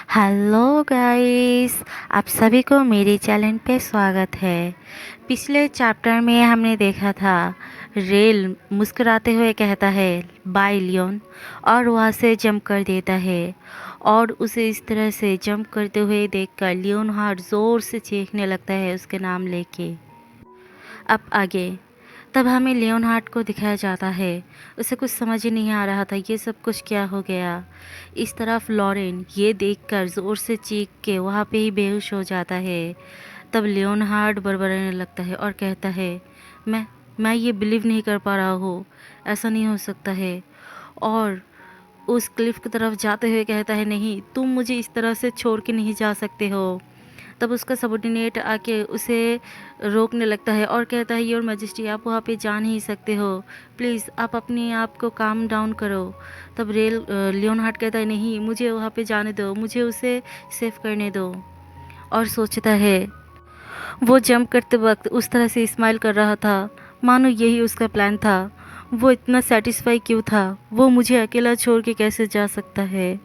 Hello guys, आप सभी को मेरे चैनल पे स्वागत है। पिछले चैप्टर में हमने देखा था रेल मुस्कुराते हुए कहता है बाय लियोन और वहाँ से जंप कर देता है और उसे इस तरह से जंप करते हुए देखकर लियोन हार्ट ज़ोर से चीखने लगता है उसके नाम लेके। अब आगे तब हमें लियोनहार्ट को दिखाया जाता है। उसे कुछ समझ ही नहीं आ रहा था ये सब कुछ क्या हो गया। इस तरफ लॉरेन ये देखकर ज़ोर से चीख के वहाँ पे ही बेहोश हो जाता है। तब लियोनहार्ट बड़बड़ाने लगता है और कहता है मैं ये बिलीव नहीं कर पा रहा हूँ, ऐसा नहीं हो सकता है। और उस क्लिफ की तरफ जाते हुए कहता है नहीं, तुम मुझे इस तरह से छोड़ के नहीं जा सकते हो। तब उसका सबॉर्डिनेट आके उसे रोकने लगता है और कहता है योर मैजेस्टी आप वहाँ पे जा नहीं सकते हो, प्लीज़ आप अपने आप को काम डाउन करो। तब लियोनहार्ट कहता है नहीं, मुझे वहाँ पे जाने दो, मुझे उसे सेव करने दो। और सोचता है वो जंप करते वक्त उस तरह से स्माइल कर रहा था मानो यही उसका प्लान था। वो इतना सेटिस्फाई क्यों था, वो मुझे अकेला छोड़ के कैसे जा सकता है।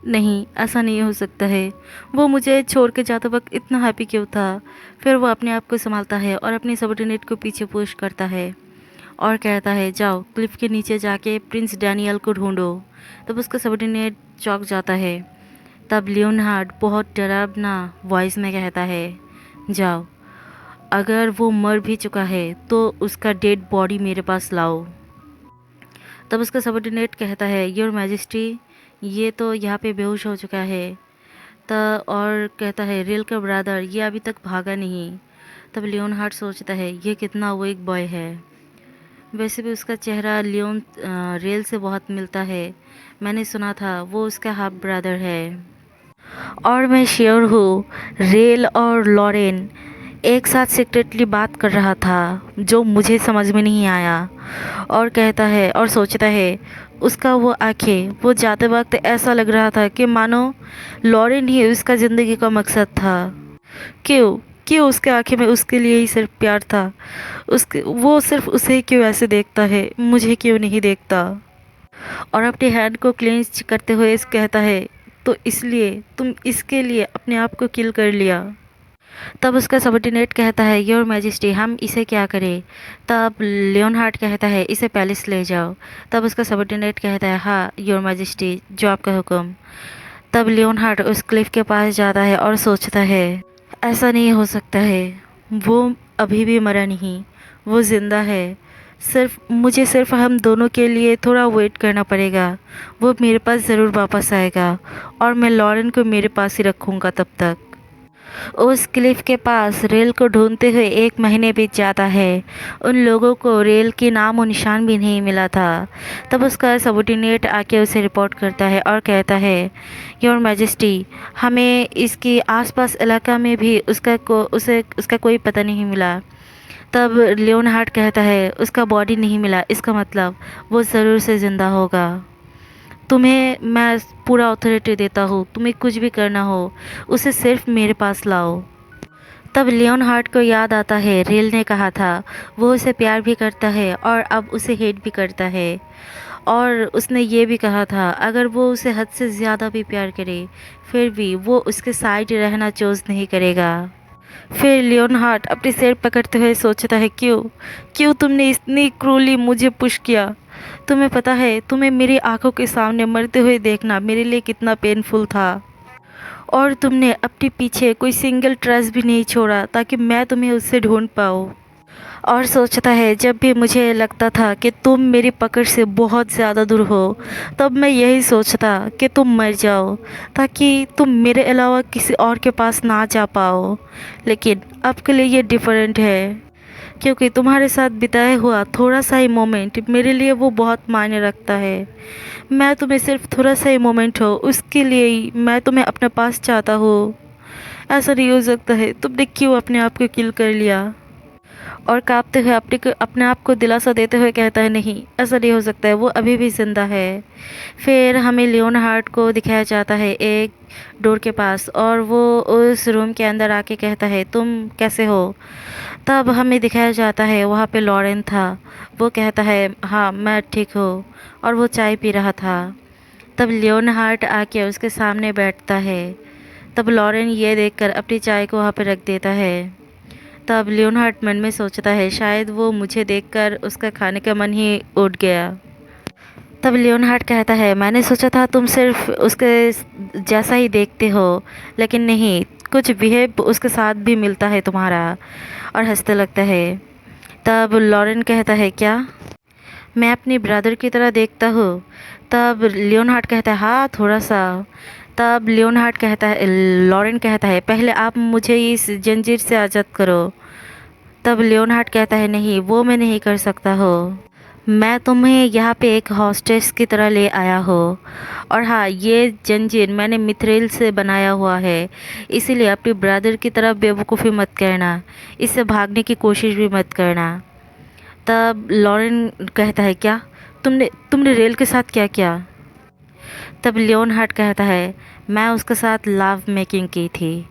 नहीं, ऐसा नहीं हो सकता है। वो मुझे छोड़ के जाते वक्त इतना हैप्पी क्यों था। फिर वो अपने आप को संभालता है और अपने सबॉर्डिनेट को पीछे पुश करता है और कहता है जाओ क्लिफ के नीचे जाके प्रिंस डैनियल को ढूंढो। तब उसका सबॉर्डिनेट चौंक जाता है। तब लियोनहार्ड बहुत डरावना वॉइस में कहता है जाओ, अगर वो मर भी चुका है तो उसका डेड बॉडी मेरे पास लाओ। तब उसका सबॉर्डिनेट कहता है योर मैजेस्टी ये तो यहाँ पे बेहोश हो चुका है। और कहता है रेल का ब्रदर ये अभी तक भागा नहीं। तब लियोनहार्ट सोचता है ये कितना वीक बॉय है। वैसे भी उसका चेहरा रेल से बहुत मिलता है। मैंने सुना था वो उसका हाफ ब्रदर है। और मैं श्योर हूँ रेल और लॉरेन एक साथ सीक्रेटली बात कर रहा था जो मुझे समझ में नहीं आया। और कहता है और सोचता है उसका वो आंखें, वो जाते वक्त ऐसा लग रहा था कि मानो लॉरेन ही उसका ज़िंदगी का मकसद था। क्यों क्यों उसके आंखें में उसके लिए ही सिर्फ प्यार था। उसके वो सिर्फ उसे क्यों ऐसे देखता है, मुझे क्यों नहीं देखता। और अपने हैंड को क्लेंच करते हुए इस कहता है तो इसलिए तुम इसके लिए अपने आप को किल कर लिया। तब उसका सबॉर्डिनेट कहता है योर मैजेस्टी हम इसे क्या करें। तब लियोनहार्ट कहता है इसे पैलेस ले जाओ। तब उसका सबॉर्डिनेट कहता है हाँ योर मैजेस्टी जो आपका हुक्म। तब लियोनहार्ट उस क्लिफ के पास जाता है और सोचता है ऐसा नहीं हो सकता है, वो अभी भी मरा नहीं, वो ज़िंदा है। सिर्फ हम दोनों के लिए थोड़ा वेट करना पड़ेगा। वो मेरे पास ज़रूर वापस आएगा और मैं लॉरेन को मेरे पास ही रखूँगा तब तक। उस क्लिफ के पास रेल को ढूंढते हुए 1 महीने बीत जाता है। उन लोगों को रेल की नाम और निशान भी नहीं मिला था। तब उसका सबॉर्डिनेट आके उसे रिपोर्ट करता है और कहता है योर मैजेस्टी हमें इसकी आसपास इलाका में भी उसका कोई पता नहीं मिला। तब लियोनहार्ट कहता है उसका बॉडी नहीं मिला, इसका मतलब वो ज़रूर से ज़िंदा होगा। तुम्हें मैं पूरा अथॉरिटी देता हूँ, तुम्हें कुछ भी करना हो उसे सिर्फ मेरे पास लाओ। तब लियोनहार्ट को याद आता है रेल ने कहा था वो उसे प्यार भी करता है और अब उसे हेट भी करता है। और उसने ये भी कहा था अगर वो उसे हद से ज़्यादा भी प्यार करे फिर भी वो उसके साइड रहना चूज़ नहीं करेगा। फिर लियोनहार्ट अपने सिर पकड़ते हुए सोचता है क्यों क्यों तुमने इतनी क्रूरली मुझे पुश किया। तुम्हें पता है तुम्हें मेरी आंखों के सामने मरते हुए देखना मेरे लिए कितना पेनफुल था। और तुमने अपने पीछे कोई सिंगल ट्रेस भी नहीं छोड़ा ताकि मैं तुम्हें उससे ढूंढ पाऊँ। और सोचता है जब भी मुझे लगता था कि तुम मेरी पकड़ से बहुत ज़्यादा दूर हो तब मैं यही सोचता कि तुम मर जाओ ताकि तुम मेरे अलावा किसी और के पास ना जा पाओ। लेकिन अब के लिए ये डिफरेंट है क्योंकि तुम्हारे साथ बिताया हुआ थोड़ा सा ही मोमेंट मेरे लिए वो बहुत मायने रखता है। मैं तुम्हें सिर्फ थोड़ा सा ही मोमेंट हो उसके लिए ही मैं तुम्हें अपने पास चाहता हूँ। ऐसा नहीं हो सकता है, तुमने क्यों अपने आप को किल कर लिया। और कांपते हुए अपने आप को दिलासा देते हुए कहता है नहीं ऐसा नहीं हो सकता है, वो अभी भी ज़िंदा है। फिर हमें लियोनहार्ट को दिखाया जाता है एक डोर के पास और वो उस रूम के अंदर आके कहता है तुम कैसे हो। तब हमें दिखाया जाता है वहाँ पे लॉरेन था। वो कहता है हाँ मैं ठीक हूँ और वो चाय पी रहा था। तब लियोनहार्ट आके उसके सामने बैठता है। तब लॉरेन ये देखकर अपनी चाय को वहाँ पे रख देता है। तब लियोनहार्ट मन में सोचता है शायद वो मुझे देखकर उसका खाने का मन ही उठ गया। तब लियोनहार्ट कहता है मैंने सोचा था तुम सिर्फ उसके जैसा ही देखते हो, लेकिन नहीं, कुछ बिहेव उसके साथ भी मिलता है तुम्हारा। और हंसते लगता है। तब लॉरेन कहता है क्या मैं अपनी ब्रदर की तरह देखता हूँ? तब लियोनहार्ट कहता है हाँ, थोड़ा सा। तब लियोनहार्ट कहता है लॉरेन कहता है पहले आप मुझे इस जंजीर से आज़ाद करो। तब लियोनहार्ट कहता है नहीं, वो मैं नहीं कर सकता हो। मैं तुम्हें यहाँ पे एक हॉस्टेस की तरह ले आया हो। और हाँ, ये जंजीर मैंने मिथ्रेल से बनाया हुआ है, इसीलिए अपनी ब्रदर की तरह बेवकूफ़ी मत करना, इससे भागने की कोशिश भी मत करना। तब लॉरेन कहता है क्या तुमने तुमने रेल के साथ क्या किया? तब लियोनहार्ट कहता है मैं उसके साथ लव मेकिंग की थी।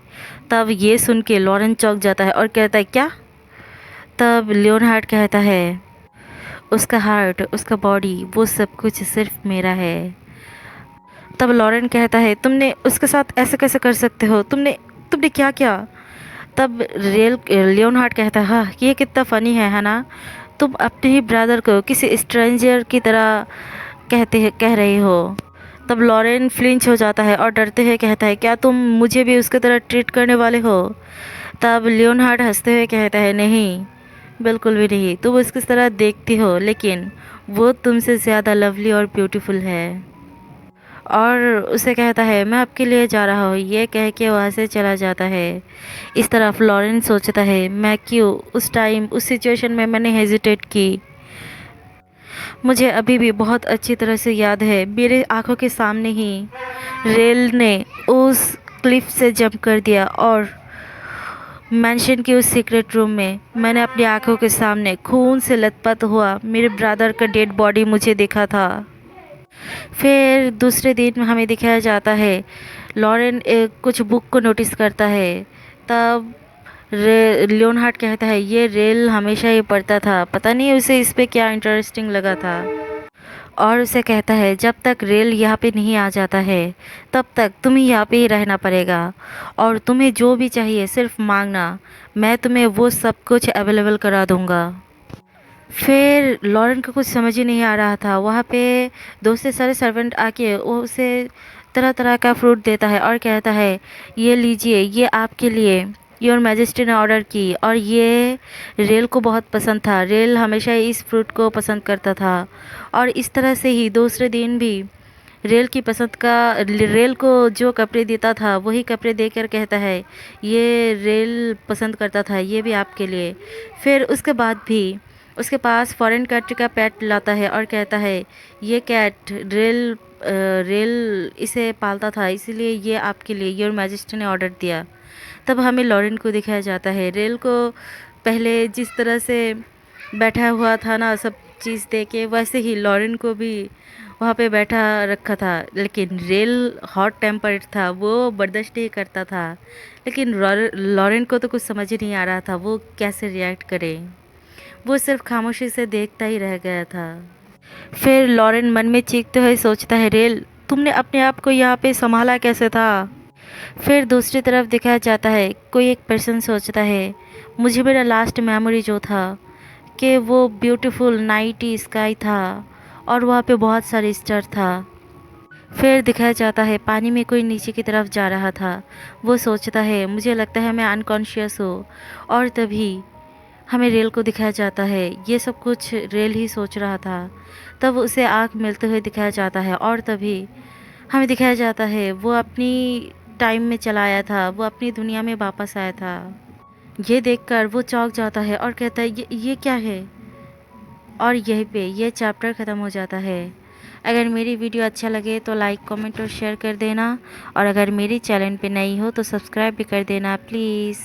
तब ये सुन के लॉरेन चौंक जाता है और कहता है क्या? तब लियोनहार्ट कहता है उसका हार्ट, उसका बॉडी, वो सब कुछ सिर्फ मेरा है। तब लॉरेन कहता है तुमने उसके साथ ऐसे कैसे कर सकते हो? तुमने तुमने क्या किया? तब लियोनहार्ट कहता है हाँ, ये कितना फ़नी है ना? तुम अपने ही ब्रदर को किसी स्ट्रेंजर की तरह कह रहे हो। तब लॉरेन फ्लिंच हो जाता है और डरते हुए कहता है क्या तुम मुझे भी उसकी तरह ट्रीट करने वाले हो? तब लियोनहार्ट हंसते हुए कहता है नहीं, बिल्कुल भी नहीं, तुम उसकी तरह देखती हो, लेकिन वो तुमसे ज़्यादा लवली और ब्यूटीफुल है। और उसे कहता है मैं आपके लिए जा रहा हूँ, ये कह के वहाँ से चला जाता है। इस तरफ लॉरेन सोचता है मैं क्यों उस टाइम उस सिचुएशन में मैंने हेजिटेट की। मुझे अभी भी बहुत अच्छी तरह से याद है, मेरे आंखों के सामने ही रेल ने उस क्लिफ से जंप कर दिया और मैंशन के उस सीक्रेट रूम में मैंने अपनी आंखों के सामने खून से लथपथ हुआ मेरे ब्रदर का डेड बॉडी मुझे देखा था। फिर दूसरे दिन हमें दिखाया जाता है लॉरेन कुछ बुक को नोटिस करता है। तब लियोनहार्ट कहता है ये रेल हमेशा ही पढ़ता था, पता नहीं उसे इस पे क्या इंटरेस्टिंग लगा था। और उसे कहता है जब तक रेल यहाँ पे नहीं आ जाता है तब तक तुम्हें यहाँ पे ही रहना पड़ेगा, और तुम्हें जो भी चाहिए सिर्फ मांगना, मैं तुम्हें वो सब कुछ अवेलेबल करा दूँगा। फिर लॉरेन को कुछ समझ ही नहीं आ रहा था। वहाँ पे दूसरे सारे सर्वेंट आके वो उसे तरह तरह का फ्रूट देता है और कहता है ये लीजिए, ये आपके लिए, योर मैजेस्टी ने ऑर्डर की। और ये रेल को बहुत पसंद था, रेल हमेशा इस फ्रूट को पसंद करता था। और इस तरह से ही दूसरे दिन भी रेल की पसंद का, रेल को जो कपड़े देता था वही कपड़े देकर कहता है ये रेल पसंद करता था, ये भी आपके लिए। फिर उसके बाद भी उसके पास फॉरेन कंट्री का पेट लाता है और कहता है ये कैट रेल इसे पालता था, इसीलिए ये आपके लिए, योर मैजेस्टी ने ऑर्डर दिया। तब हमें लॉरेन को दिखाया जाता है रेल को पहले जिस तरह से बैठा हुआ था ना सब चीज़ दे के, वैसे ही लॉरेन को भी वहाँ पे बैठा रखा था। लेकिन रेल हॉट टेम्पर्ड था, वो बर्दाश्त ही करता था। लेकिन लॉरेन को तो कुछ समझ ही नहीं आ रहा था वो कैसे रिएक्ट करे, वो सिर्फ खामोशी से देखता ही रह गया था। फिर लॉरेन मन में चीखते हुए सोचता है रेल तुमने अपने आप को यहाँ पे संभाला कैसे था? फिर दूसरी तरफ दिखाया जाता है कोई एक पर्सन सोचता है मुझे मेरा लास्ट मेमोरी जो था कि वो ब्यूटीफुल नाइटी स्काई था और वहाँ पे बहुत सारे स्टार था। फिर दिखाया जाता है पानी में कोई नीचे की तरफ जा रहा था। वो सोचता है मुझे लगता है मैं अनकॉन्शियस हूँ। और तभी हमें रेल को दिखाया जाता है, ये सब कुछ रेल ही सोच रहा था। तब उसे आँख मिलते हुए दिखाया जाता है और तभी हमें दिखाया जाता है वो अपनी टाइम में चला आया था, वो अपनी दुनिया में वापस आया था। ये देखकर वो चौंक जाता है और कहता है ये क्या है? और यहीं पे ये चैप्टर ख़त्म हो जाता है। अगर मेरी वीडियो अच्छा लगे तो लाइक, कमेंट और शेयर कर देना, और अगर मेरी चैनल पे नई हो तो सब्सक्राइब भी कर देना प्लीज़।